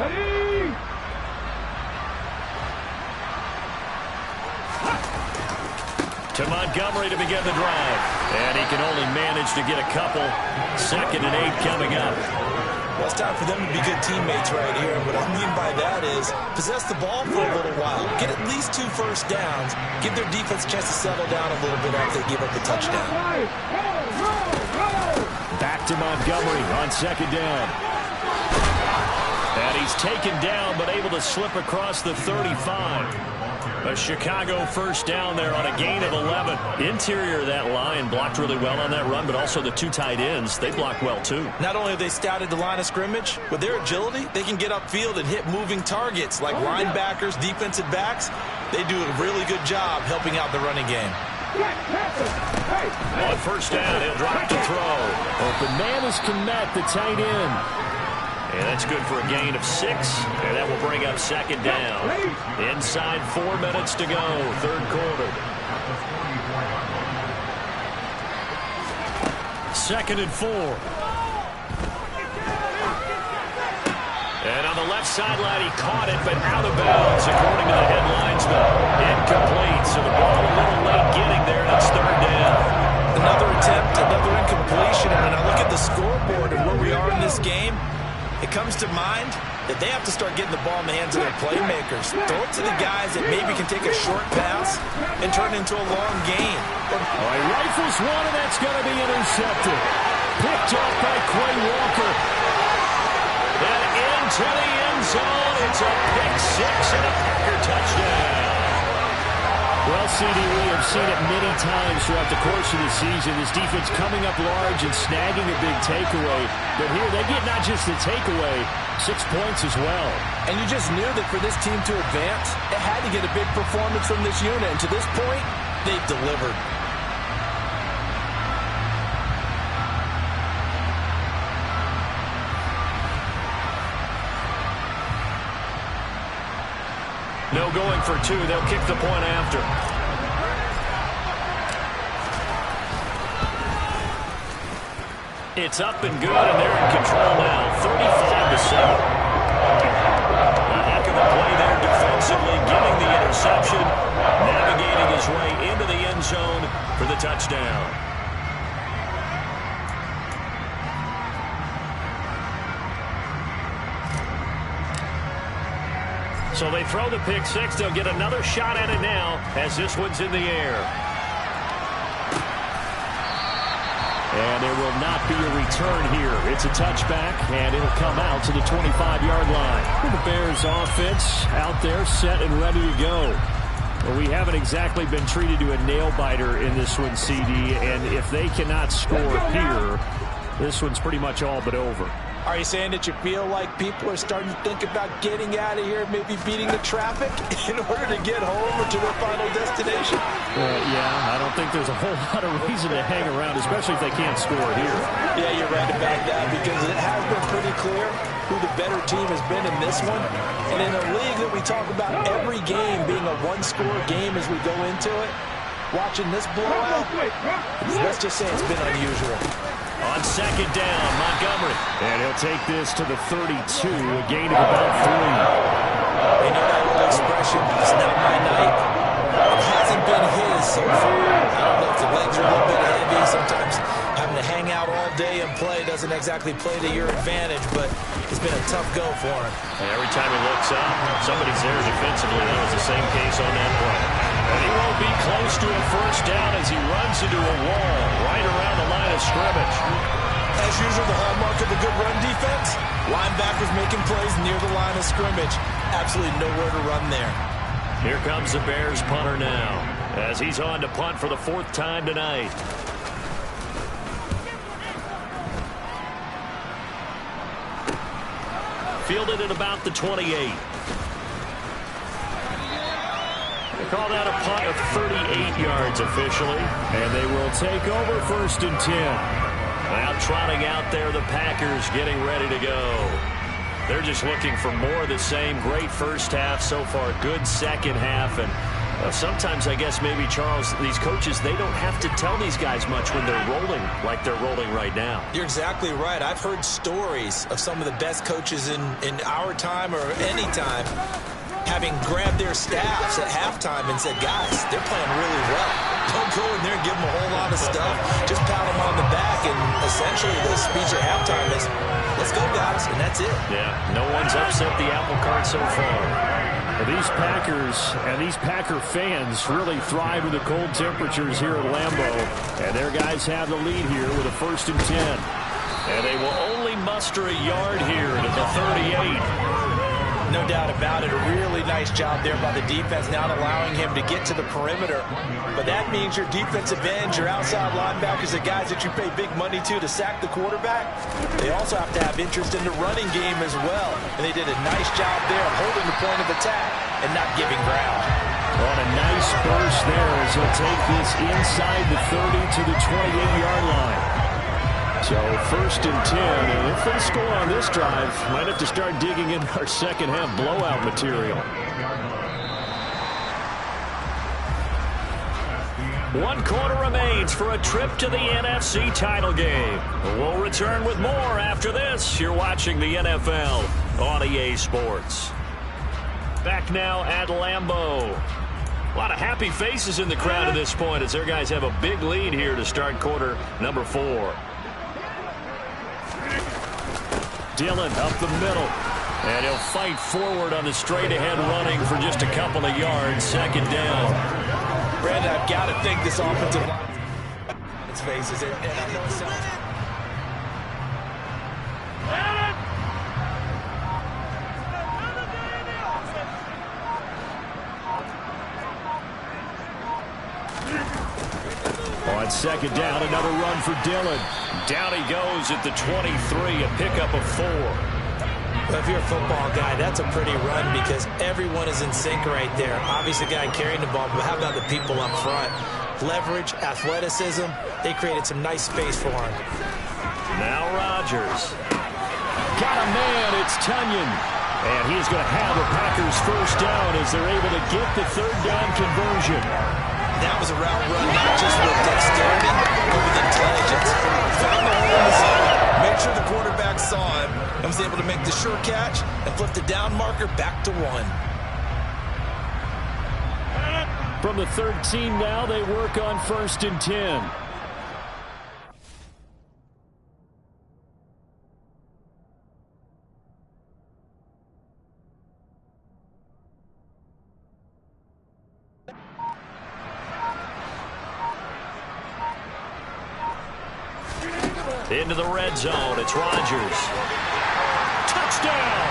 Ready? To Montgomery to begin the drive. And he can only manage to get a couple. 2nd and 8 coming up. Well, it's time for them to be good teammates right here. What I mean by that is possess the ball for a little while. Get at least 2 first downs. Give their defense a chance to settle down a little bit after they give up the touchdown. Back to Montgomery on 2nd down. And he's taken down but able to slip across the 35. A Chicago first down there on a gain of 11. Interior of that line blocked really well on that run, but also the 2 tight ends, they blocked well too. Not only have they scouted the line of scrimmage, with their agility, they can get upfield and hit moving targets like linebackers, defensive backs. They do a really good job helping out the running game. On first down, he'll drop to throw. Open man is Kmet, the tight end. And that's good for a gain of 6, and that will bring up 2nd down. Inside 4 minutes to go, 3rd quarter. 2nd and 4. And on the left sideline, he caught it, but out of bounds, according to the head linesman. Incomplete, so the ball a little late getting there, and it's 3rd down. Another attempt, another incompletion, and when I look at the scoreboard and where we are in this game, it comes to mind that they have to start getting the ball in the hands of their playmakers. Throw it to the guys that maybe can take a short pass and turn it into a long gain. He rifles one, and that's going to be intercepted. Picked off by Quay Walker. And into the end zone. It's a pick 6 and a Packer touchdown. Well, CD, we have seen it many times throughout the course of the season. This defense coming up large and snagging a big takeaway. But here they get not just the takeaway, 6 points as well. And you just knew that for this team to advance, it had to get a big performance from this unit. And to this point, they've delivered. No going for 2. They'll kick the point after. It's up and good, and they're in control now, 35-7. A heck of a play there defensively, getting the interception, navigating his way into the end zone for the touchdown. So they throw the pick 6. They'll get another shot at it now as this one's in the air. And there will not be a return here. It's a touchback, and it'll come out to the 25-yard line. The Bears offense out there set and ready to go. Well, we haven't exactly been treated to a nail-biter in this one, CD, and if they cannot score here, this one's pretty much all but over. Are you saying that you feel like people are starting to think about getting out of here, maybe beating the traffic in order to get home or to their final destination? Yeah, I don't think there's a whole lot of reason to hang around, especially if they can't score here. Yeah, you're right about that, because it has been pretty clear who the better team has been in this one. And in a league that we talk about every game being a one-score game as we go into it, watching this blowout, let's just say it's been unusual. On second down, Montgomery. And he'll take this to the 32, a gain of about 3. You know that old expression, it's not my night. It hasn't been his so far. I don't know if the legs are a little bit heavy. Sometimes having to hang out all day and play doesn't exactly play to your advantage, but it's been a tough go for him. And every time he looks up, somebody's there defensively. That was the same case on that play. And he won't be close to a first down as he runs into a wall right around the line of scrimmage. As usual, the hallmark of a good run defense, linebackers making plays near the line of scrimmage. Absolutely nowhere to run there. Here comes the Bears punter now as he's on to punt for the 4th time tonight. Fielded at about the 28. They call that a punt of 38 yards officially. And they will take over 1st and 10. Now trotting out there the Packers getting ready to go. They're just looking for more of the same. Great first half so far. Good second half. And sometimes I guess maybe, Charles, these coaches, they don't have to tell these guys much when they're rolling like they're rolling right now. You're exactly right. I've heard stories of some of the best coaches in our time or any time having grabbed their staffs at halftime and said, guys, they're playing really well. Don't go in there and give them a whole lot of stuff. Just pat them on the back, and essentially the speech at halftime is, let's go, guys, and that's it. Yeah, no one's upset the apple cart so far. Well, these Packers and these Packer fans really thrive with the cold temperatures here at Lambeau, and their guys have the lead here with a 1st and 10. And they will only muster a yard here at the 38. No doubt about it. A really nice job there by the defense, not allowing him to get to the perimeter. But that means your defensive ends, your outside linebackers, the guys that you pay big money to sack the quarterback, they also have to have interest in the running game as well. And they did a nice job there holding the point of attack and not giving ground. On a nice burst there as he'll take this inside the 30 to the 28-yard line. So 1st and 10, and if they score on this drive, might have to start digging in our second half blowout material. 1 quarter remains for a trip to the NFC title game. We'll return with more after this. You're watching the NFL on EA Sports. Back now at Lambeau. A lot of happy faces in the crowd at this point as their guys have a big lead here to start quarter number 4. Dillon up the middle. And he'll fight forward on the straight-ahead running for just a couple of yards. 2nd down. Brandon, I've got to think this offensive line. Its faces. And I know it sounds... On 2nd down, another run for Dillon. Down he goes at the 23, a pickup of 4. Well, if you're a football guy, that's a pretty run because everyone is in sync right there. Obviously, the guy carrying the ball, but how about the people up front? Leverage, athleticism, they created some nice space for him. Now Rodgers. Got a man, it's Tunyon. And he's going to have the Packers 1st down as they're able to get the 3rd down conversion. That was a route run, not just with dexterity, but with intelligence. Found the hole in the zone, made sure the quarterback saw him, and was able to make the sure catch and flip the down marker back to 1. From the 13 now, they work on 1st and 10. Into the red zone. It's Rodgers. Touchdown!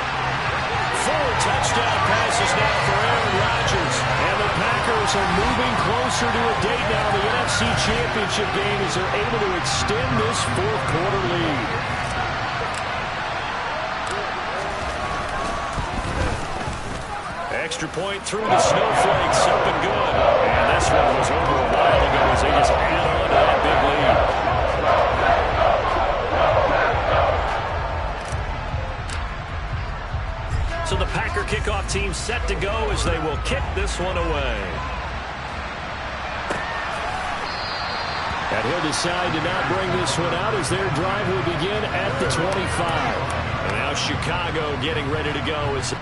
4 touchdown passes now for Aaron Rodgers. And the Packers are moving closer to a date now. The NFC Championship game as they're able to extend this fourth-quarter lead. Extra point through the snowflakes. Up and good. And this one was over a while ago as they just add on to that big lead. So the Packer kickoff team set to go as they will kick this one away. And he'll decide to not bring this one out as their drive will begin at the 25. And now Chicago getting ready to go as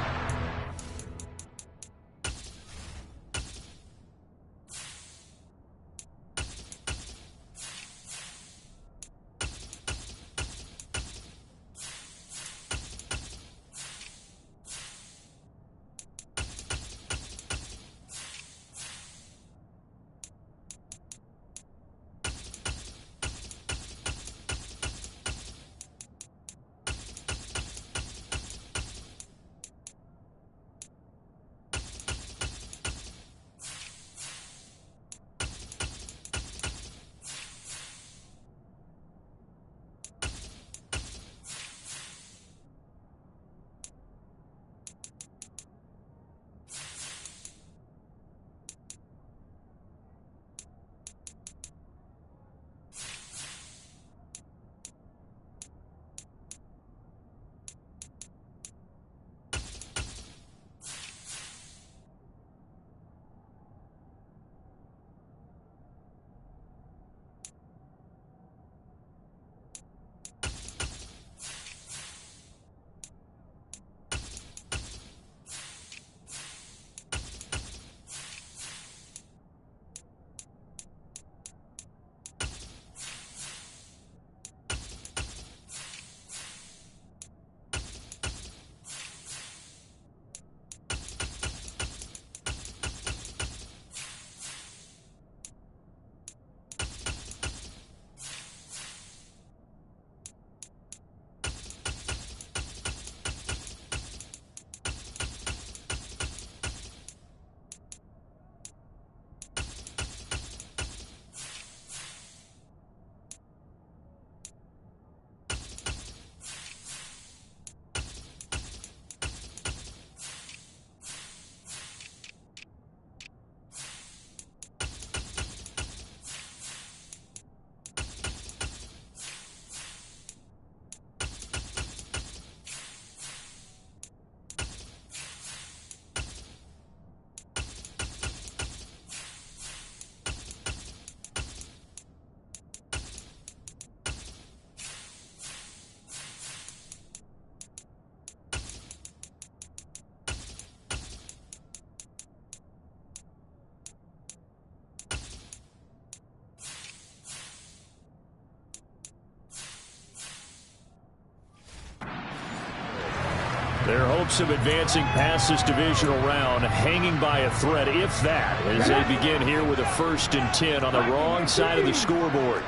their hopes of advancing past this divisional round hanging by a thread, if that, as they begin here with a 1st and 10 on the wrong side of the scoreboard.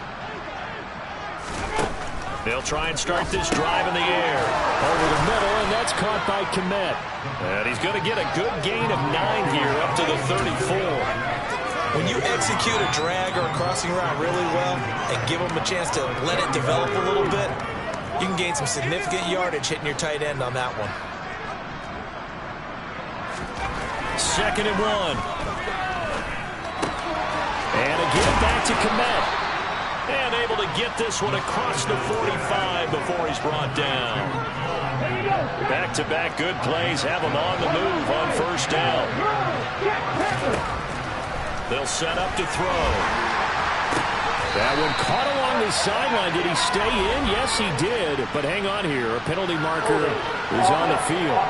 They'll try and start this drive in the air. Over the middle, and that's caught by Kmet. And he's going to get a good gain of 9 here up to the 34. When you execute a drag or a crossing route really well and give them a chance to let it develop a little bit, you can gain some significant yardage hitting your tight end on that one. 2nd and 1. And again back to Kmet. And able to get this one across the 45 before he's brought down. Back-to-back good plays have him on the move on 1st down. They'll set up to throw. That one caught along the sideline. Did he stay in? Yes, he did. But hang on here. A penalty marker is on the field.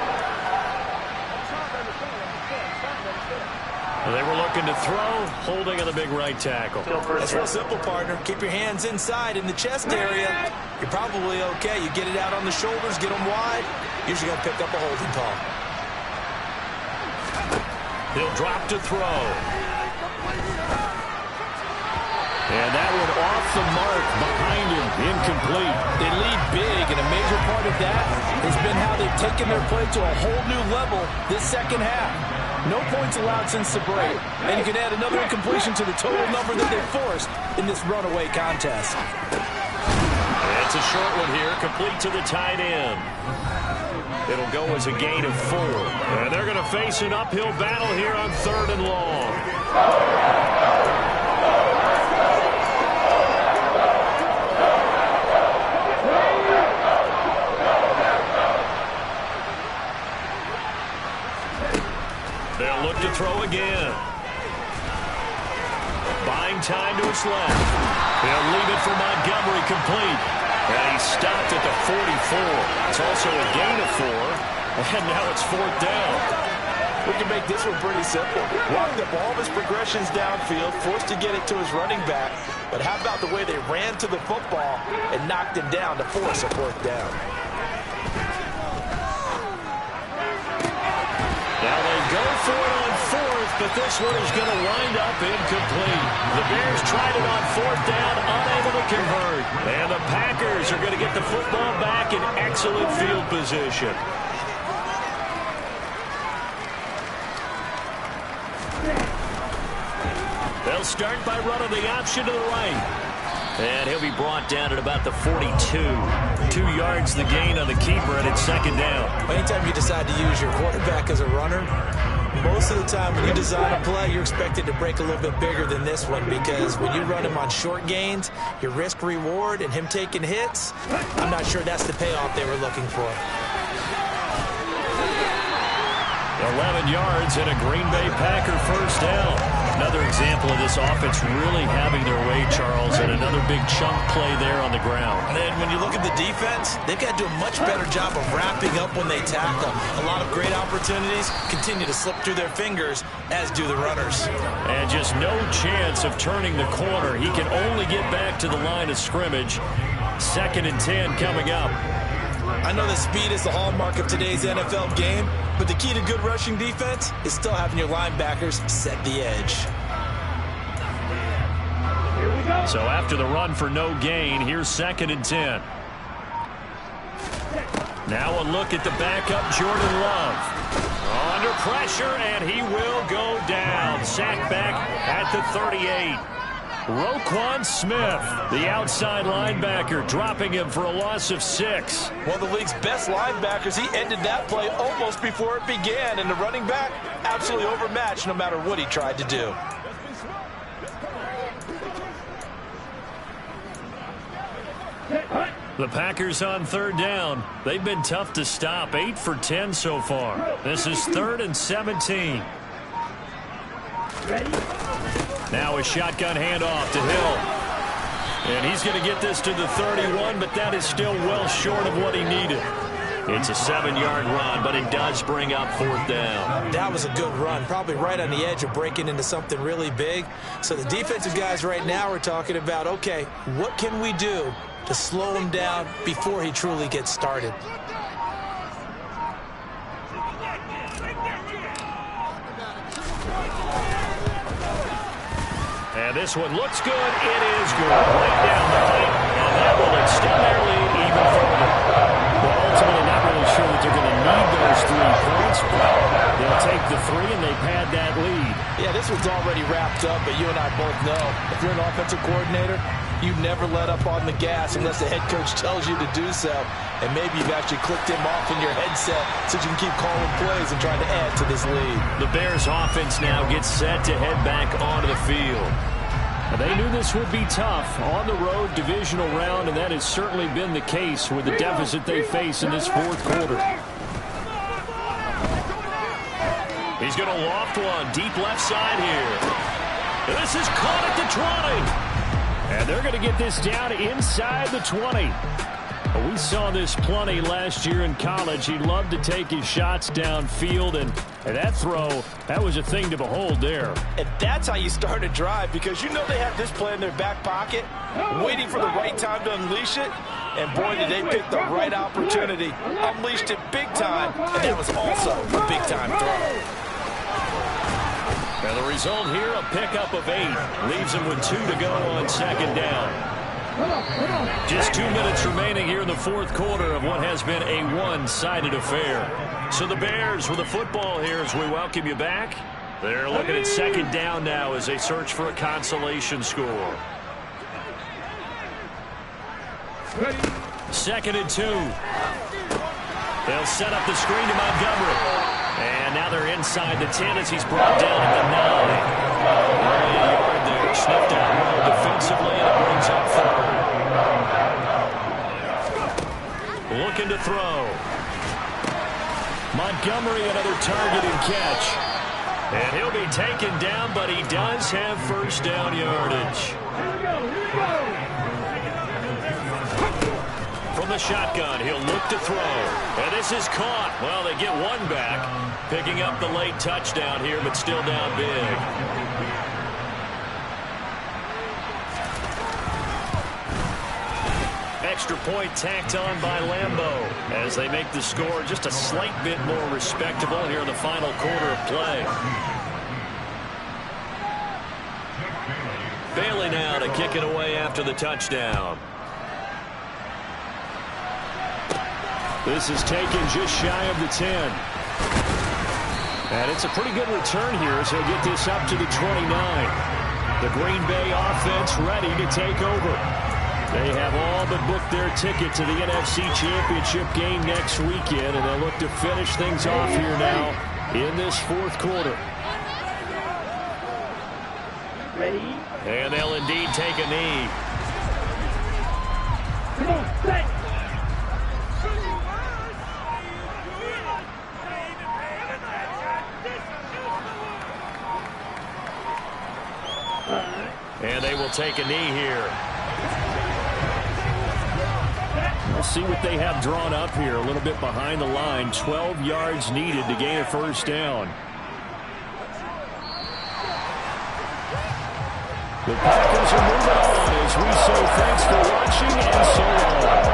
They were looking to throw, holding on the big right tackle. That's real simple, partner. Keep your hands inside in the chest area. You're probably okay. You get it out on the shoulders, get them wide. Usually going to pick up a holding call. He'll drop to throw. And that one off the mark behind him. Incomplete. They lead big, and a major part of that has been how they've taken their play to a whole new level this second half. No points allowed since the break, and you can add another incompletion to the total number that they forced in this runaway contest. It's a short one here, complete to the tight end. It'll go as a gain of 4. And they're going to face an uphill battle here on 3rd and long. They'll look to throw again. Buying time to his left. They'll leave it for Montgomery, complete. And he stopped at the 44. It's also a gain of 4. And now it's 4th down. We can make this one pretty simple. Walked up all of his progressions downfield, forced to get it to his running back. But how about the way they ran to the football and knocked him down to force a 4th down? Now they go for it on 4th, but this one is going to wind up incomplete. The Bears tried it on 4th down, unable to convert. And the Packers are going to get the football back in excellent field position. They'll start by running the option to the right. And he'll be brought down at about the 42. 2 yards the gain on the keeper, and it's 2nd down. Anytime you decide to use your quarterback as a runner, most of the time when you design a play, you're expected to break a little bit bigger than this one, because when you run him on short gains, your risk-reward and him taking hits, I'm not sure that's the payoff they were looking for. 11 yards and a Green Bay Packer 1st down. Another example of this offense really having their way, Charles, and another big chunk play there on the ground. And then when you look at the defense, they've got to do a much better job of wrapping up when they tackle. A lot of great opportunities continue to slip through their fingers, as do the runners. And just no chance of turning the corner. He can only get back to the line of scrimmage. 2nd and 10 coming up. I know that speed is the hallmark of today's NFL game, but the key to good rushing defense is still having your linebackers set the edge. So after the run for no gain, here's 2nd and 10. Now a look at the backup, Jordan Love. Under pressure, and he will go down. Sacked back at the 38. Roquan Smith, the outside linebacker, dropping him for a loss of 6. One of the league's best linebackers. He ended that play almost before it began, and the running back absolutely overmatched no matter what he tried to do. The Packers on 3rd down. They've been tough to stop. 8 for 10 so far. This is 3rd and 17. Now a shotgun handoff to Hill. And he's going to get this to the 31, but that is still well short of what he needed. It's a 7-yard run, but it does bring up 4th down. That was a good run, probably right on the edge of breaking into something really big. So the defensive guys right now are talking about, okay, what can we do to slow him down before he truly gets started? And this one looks good. It is good. Right down the pipe. And that will extend their lead even further. Well, ultimately not really sure that they're going to need those 3 points, but they'll take the 3 and they've had that lead. Yeah, this one's already wrapped up, but you and I both know if you're an offensive coordinator, you never let up on the gas unless the head coach tells you to do so. And maybe you've actually clicked him off in your headset so you can keep calling plays and trying to add to this lead. The Bears offense now gets set to head back onto the field. They knew this would be tough on the road divisional round, and that has certainly been the case with the deficit they face in this 4th quarter. He's going to loft one deep left side here. This is caught at the 20. And they're going to get this down inside the 20. We saw this plenty last year in college. He loved to take his shots downfield, and that throw, that was a thing to behold there. And that's how you start a drive, because you know they have this play in their back pocket, waiting for the right time to unleash it. And boy, did they pick the right opportunity. Unleashed it big time, and that was also a big-time throw. And the result here, a pickup of 8. Leaves him with 2 to go on 2nd down. Just 2 minutes remaining here in the fourth quarter of what has been a one-sided affair. So the Bears with the football here as we welcome you back. They're looking at second down now as they search for a consolation score. 2nd and 2. They'll set up the screen to Montgomery. And now they're inside the 10 as he's brought down at the 9. A yard there, sniffed out well defensively, and it brings up 3rd. Looking to throw. Montgomery, another target and catch. And he'll be taken down, but he does have first down yardage. From the shotgun, he'll look to throw. And this is caught. Well, they get one back, picking up the late touchdown here, but still down big. Extra point tacked on by Lambeau as they make the score just a slight bit more respectable here in the final quarter of play. Bailey now to kick it away after the touchdown. This is taken just shy of the 10. And it's a pretty good return here as he'll get this up to the 29. The Green Bay offense ready to take over. They have all but booked their ticket to the NFC Championship game next weekend, and they'll look to finish things off here now in this fourth quarter. Ready? And they'll indeed take a knee. Come on, set. And they will take a knee here. We'll see what they have drawn up here. A little bit behind the line. 12 yards needed to gain a first down. The Packers are moving on as we say thanks for watching and so long.